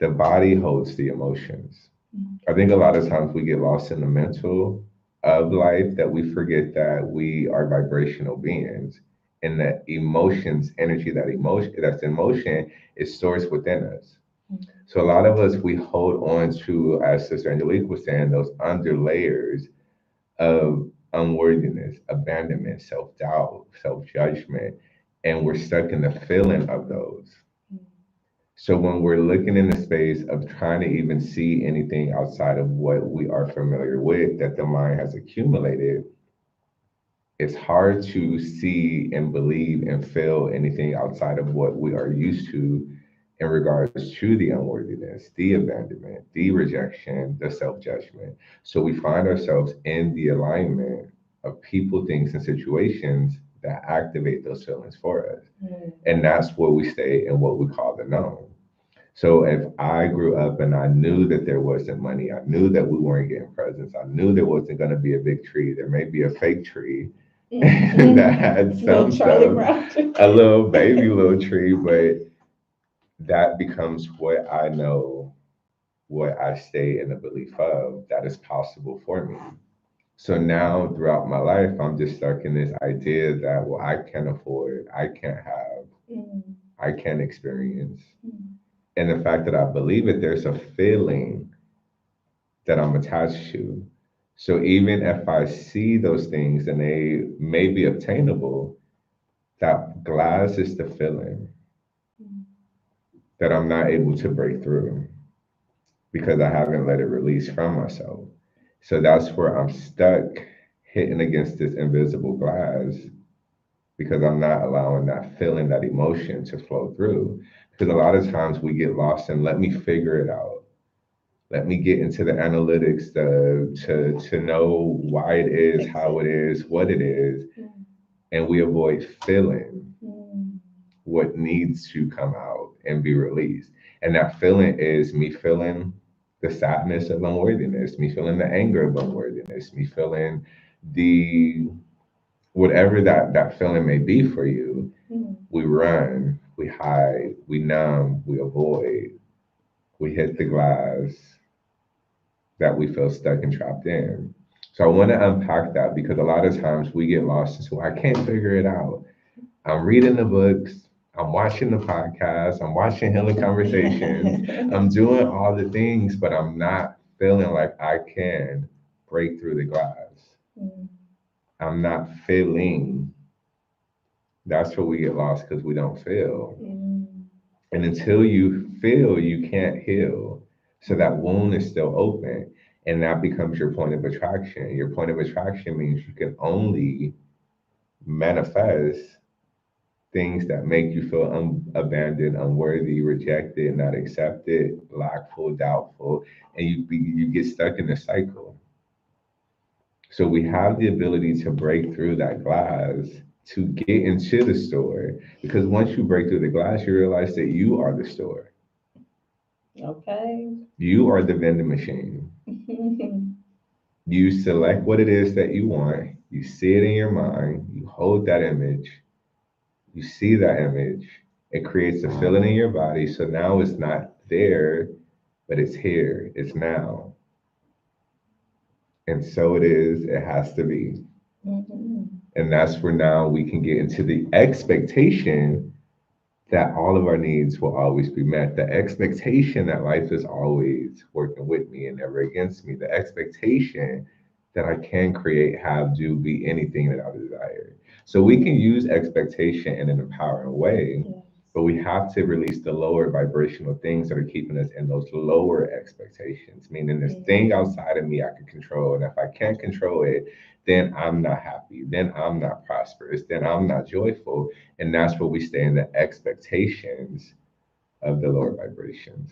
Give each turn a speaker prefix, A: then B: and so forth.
A: The body holds the emotions. I think a lot of times we get lost in the mental of life that we forget that we are vibrational beings and that emotions, energy, that emotion that's in motion is sourced within us. So a lot of us we hold on to, as Sister Angelique was saying, those under layers of unworthiness, abandonment, self-doubt, self-judgment, and we're stuck in the feeling of those. So when we're looking in the space of trying to even see anything outside of what we are familiar with that the mind has accumulated, it's hard to see and believe and feel anything outside of what we are used to in regards to the unworthiness, the abandonment, the rejection, the self-judgment. So we find ourselves in the alignment of people, things, and situations that activate those feelings for us. And that's where we stay in what we call the known. So if I grew up and I knew that there wasn't money, I knew that we weren't getting presents, I knew there wasn't going to be a big tree, there may be a fake tree that had
B: Little
A: some
B: Charlie
A: stuff,
B: Brown.
A: a little baby little tree, but that becomes what I know, what I stay in the belief of that is possible for me. So now throughout my life, I'm just stuck in this idea that, well, I can't afford, I can't have, I can't experience. And the fact that I believe it, there's a feeling that I'm attached to. So even if I see those things and they may be obtainable, that glass is the feeling that I'm not able to break through because I haven't let it release from myself. So that's where I'm stuck hitting against this invisible glass because I'm not allowing that feeling, that emotion to flow through. Because a lot of times we get lost in let me figure it out. Let me get into the analytics to know why it is,
B: Fix
A: how
B: it.
A: it is, what it is, and we avoid feeling what needs to come out and be released. And that feeling is me feeling the sadness of unworthiness, me feeling the anger of unworthiness, me feeling the whatever that feeling may be for you. We run, we hide, we numb, we avoid, we hit the glass that we feel stuck and trapped in. So I want to unpack that because a lot of times we get lost into I can't figure it out. I'm reading the books, I'm watching the podcast, I'm watching healing conversations, I'm doing all the things, but I'm not feeling like I can break through the glass. I'm not feeling. That's where we get lost because we don't feel. And until you feel, you can't heal. So that wound is still open. And that becomes your point of attraction. Your point of attraction means you can only manifest things that make you feel abandoned, unworthy, rejected, not accepted, lackful, doubtful, and you get stuck in a cycle. So we have the ability to break through that glass to get into the store because once you break through the glass, you realize that you are the store.
B: Okay.
A: You are the vending machine. You select what it is that you want. You see it in your mind. You hold that image. You see that image. It creates a feeling in your body. So now it's not there, but it's here. It's now. And so it is. It has to be. And that's where now we can get into the expectation that all of our needs will always be met. The expectation that life is always working with me and never against me. The expectation that I can create, have, do, be anything that I desire. So we can use expectation in an empowering way, but we have to release the lower vibrational things that are keeping us in those lower expectations, meaning this thing outside of me I can control. And if I can't control it, then I'm not happy. Then I'm not prosperous. Then I'm not joyful. And that's where we stay in the expectations of the lower vibrations.